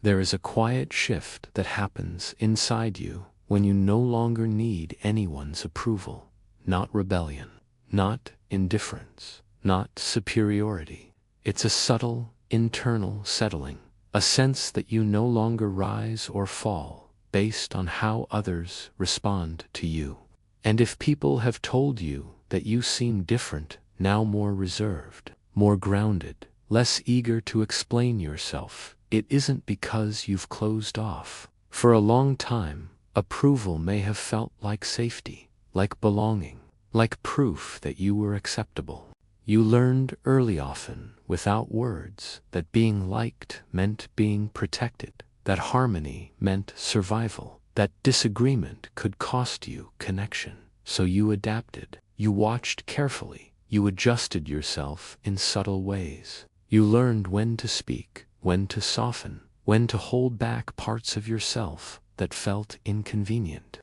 There is a quiet shift that happens inside you when you no longer need anyone's approval. Not rebellion, not indifference, not superiority. It's a subtle, internal settling, a sense that you no longer rise or fall based on how others respond to you. And if people have told you that you seem different, now more reserved, more grounded, less eager to explain yourself, it isn't because you've closed off. For a long time, approval may have felt like safety, like belonging, like proof that you were acceptable. You learned early, often without words, that being liked meant being protected, that harmony meant survival, that disagreement could cost you connection. So you adapted. You watched carefully. You adjusted yourself in subtle ways. You learned when to speak, when to soften, when to hold back parts of yourself that felt inconvenient.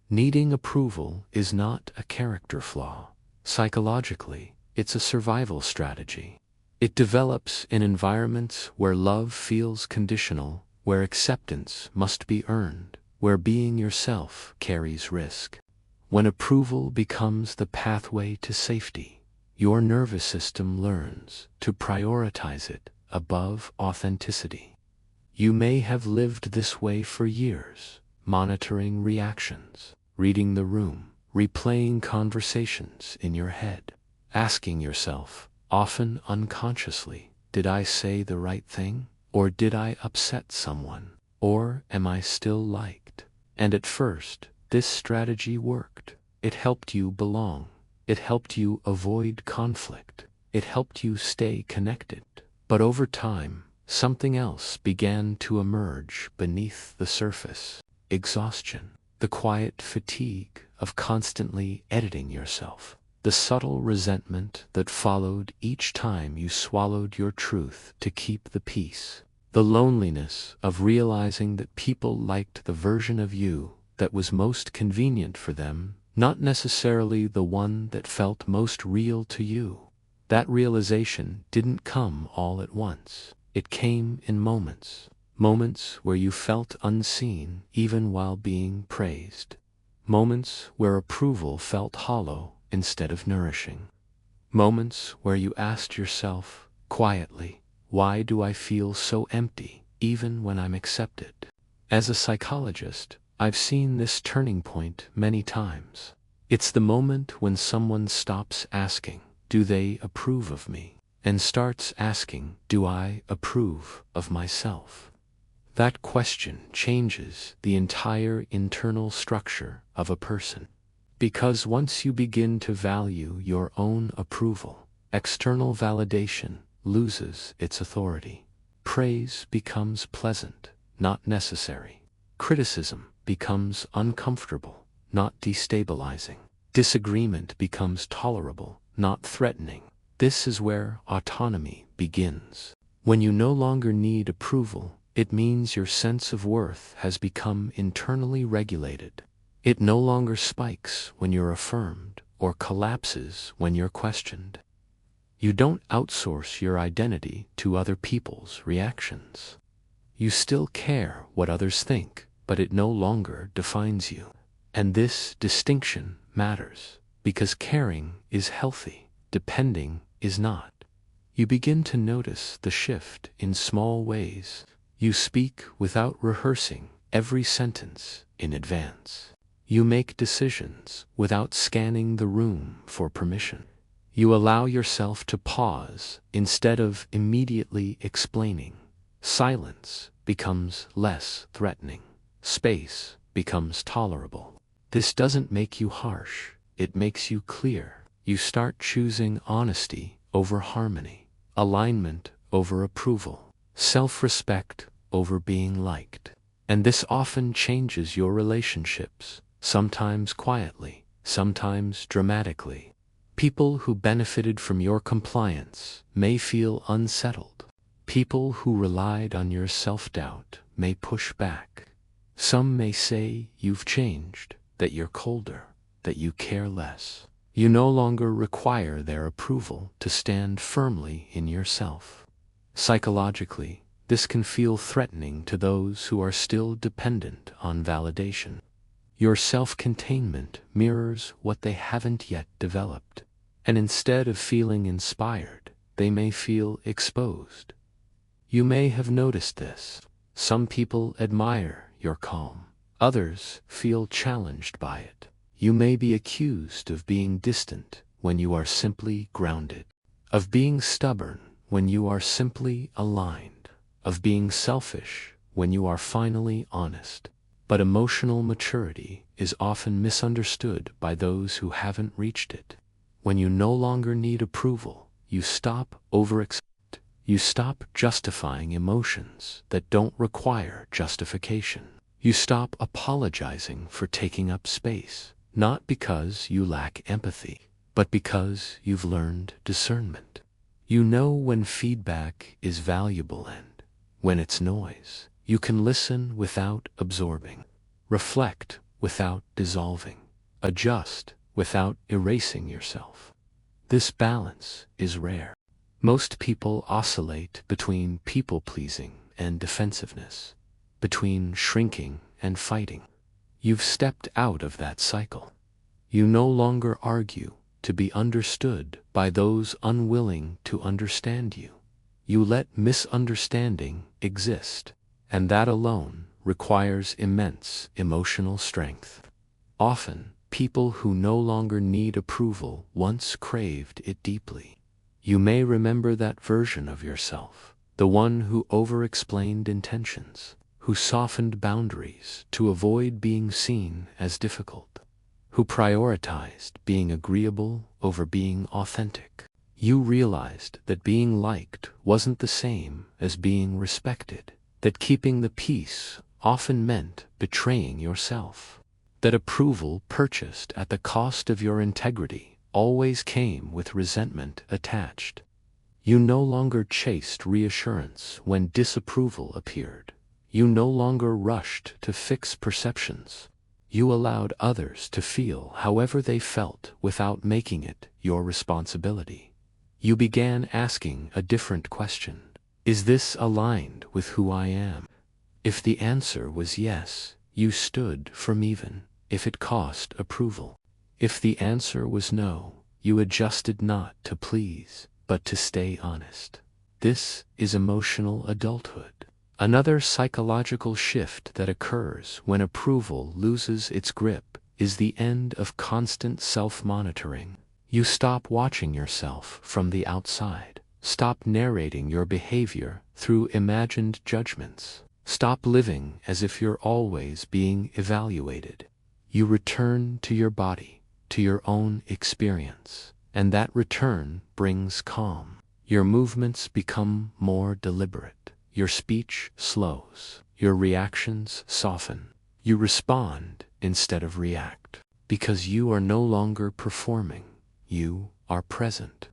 Needing approval is not a character flaw. Psychologically, it's a survival strategy. It develops in environments where love feels conditional, where acceptance must be earned, where being yourself carries risk. When approval becomes the pathway to safety, your nervous system learns to prioritize it above authenticity. You may have lived this way for years, monitoring reactions, reading the room, replaying conversations in your head, asking yourself, often unconsciously, did I say the right thing? Or did I upset someone? Or am I still liked? And at first, this strategy worked. It helped you belong. It helped you avoid conflict. It helped you stay connected. But over time, something else began to emerge beneath the surface. Exhaustion. The quiet fatigue of constantly editing yourself. The subtle resentment that followed each time you swallowed your truth to keep the peace. The loneliness of realizing that people liked the version of you that was most convenient for them, not necessarily the one that felt most real to you. That realization didn't come all at once. It came in moments. Moments where you felt unseen even while being praised. Moments where approval felt hollow instead of nourishing. Moments where you asked yourself, quietly, why do I feel so empty, even when I'm accepted? As a psychologist, I've seen this turning point many times. It's the moment when someone stops asking, do they approve of me? And starts asking, do I approve of myself? That question changes the entire internal structure of a person. Because once you begin to value your own approval, external validation loses its authority. Praise becomes pleasant, not necessary. Criticism becomes uncomfortable, not destabilizing. Disagreement becomes tolerable, not threatening. This is where autonomy begins. When you no longer need approval, it means your sense of worth has become internally regulated. It no longer spikes when you're affirmed or collapses when you're questioned. You don't outsource your identity to other people's reactions. You still care what others think, but it no longer defines you. And this distinction matters, because caring is healthy, depending is not. You begin to notice the shift in small ways. You speak without rehearsing every sentence in advance. You make decisions without scanning the room for permission. You allow yourself to pause instead of immediately explaining. Silence becomes less threatening. Space becomes tolerable. This doesn't make you harsh. It makes you clear. You start choosing honesty over harmony, alignment over approval, self-respect over being liked. And this often changes your relationships. Sometimes quietly, sometimes dramatically. People who benefited from your compliance may feel unsettled. People who relied on your self-doubt may push back. Some may say you've changed, that you're colder, that you care less. You no longer require their approval to stand firmly in yourself. Psychologically, This can feel threatening to those who are still dependent on validation. Your self-containment mirrors what they haven't yet developed, and instead of feeling inspired, they may feel exposed. You may have noticed this. Some people admire your calm. Others feel challenged by it. You may be accused of being distant when you are simply grounded, of being stubborn when you are simply aligned, of being selfish when you are finally honest. But emotional maturity is often misunderstood by those who haven't reached it. When you no longer need approval, you stop overextending. You stop justifying emotions that don't require justification. You stop apologizing for taking up space, not because you lack empathy, but because you've learned discernment. You know when feedback is valuable and when it's noise. You can listen without absorbing, reflect without dissolving, adjust without erasing yourself. This balance is rare. Most people oscillate between people-pleasing and defensiveness, between shrinking and fighting. You've stepped out of that cycle. You no longer argue to be understood by those unwilling to understand you. You let misunderstanding exist, and that alone requires immense emotional strength. Often, people who no longer need approval once craved it deeply. You may remember that version of yourself, the one who over-explained intentions, who softened boundaries to avoid being seen as difficult, who prioritized being agreeable over being authentic. You realized that being liked wasn't the same as being respected, that keeping the peace often meant betraying yourself, that approval purchased at the cost of your integrity always came with resentment attached. You no longer chased reassurance when disapproval appeared. You no longer rushed to fix perceptions. You allowed others to feel however they felt without making it your responsibility. You began asking a different question. Is this aligned with who I am? If the answer was yes, you stood firm even if it cost approval. If the answer was no, you adjusted not to please, but to stay honest. This is emotional adulthood. Another psychological shift that occurs when approval loses its grip is the end of constant self-monitoring. You stop watching yourself from the outside. Stop narrating your behavior through imagined judgments. Stop living as if you're always being evaluated. You return to your body, to your own experience, and that return brings calm. Your movements become more deliberate. Your speech slows. Your reactions soften. You respond instead of react, because you are no longer performing. You are present.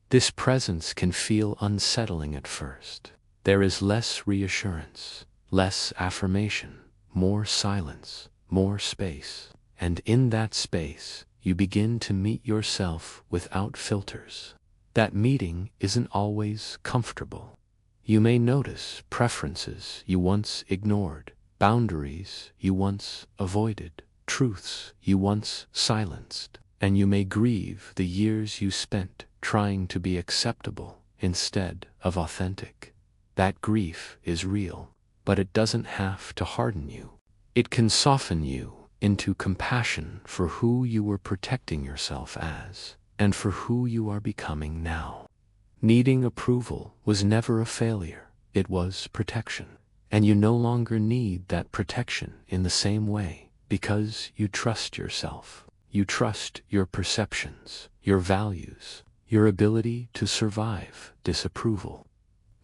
This presence can feel unsettling at first. There is less reassurance, less affirmation, more silence, more space. And in that space, you begin to meet yourself without filters. That meeting isn't always comfortable. You may notice preferences you once ignored, boundaries you once avoided, truths you once silenced, and you may grieve the years you spent trying to be acceptable instead of authentic. That grief is real, but it doesn't have to harden you. It can soften you into compassion for who you were protecting yourself as, and for who you are becoming now. Needing approval was never a failure, it was protection. And you no longer need that protection in the same way, because you trust yourself. You trust your perceptions, your values, your ability to survive disapproval.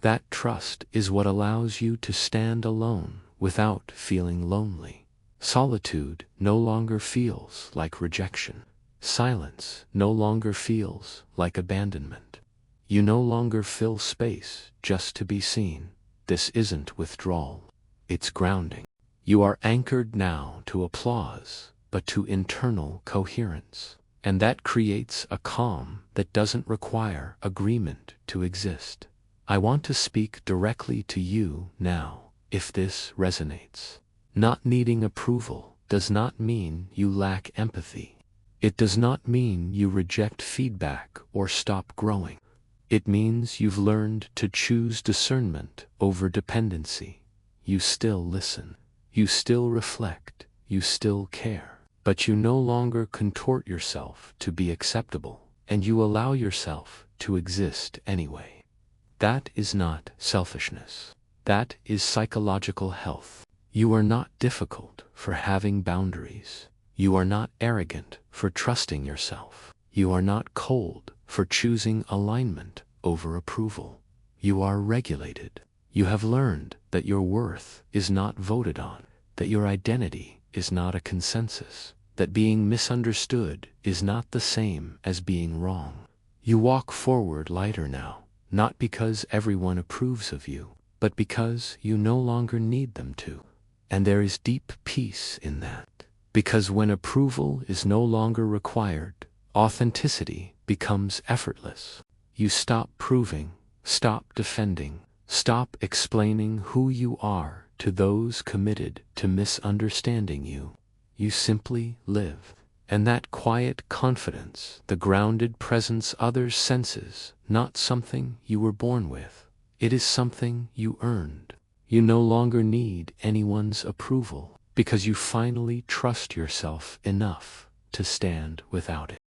That trust is what allows you to stand alone without feeling lonely. Solitude no longer feels like rejection. Silence no longer feels like abandonment. You no longer fill space just to be seen. This isn't withdrawal, it's grounding. You are anchored now to applause, but to internal coherence. And that creates a calm that doesn't require agreement to exist. I want to speak directly to you now, if this resonates. Not needing approval does not mean you lack empathy. It does not mean you reject feedback or stop growing. It means you've learned to choose discernment over dependency. You still listen. You still reflect. You still care. But you no longer contort yourself to be acceptable, and you allow yourself to exist anyway. That is not selfishness. That is psychological health. You are not difficult for having boundaries. You are not arrogant for trusting yourself. You are not cold for choosing alignment over approval. You are regulated. You have learned that your worth is not voted on, that your identity is not a consensus, that being misunderstood is not the same as being wrong. You walk forward lighter now, not because everyone approves of you, but because you no longer need them to. And there is deep peace in that. Because when approval is no longer required, authenticity becomes effortless. You stop proving, stop defending, stop explaining who you are to those committed to misunderstanding you. You simply live. And that quiet confidence, the grounded presence others senses, not something you were born with. It is something you earned. You no longer need anyone's approval, because you finally trust yourself enough to stand without it.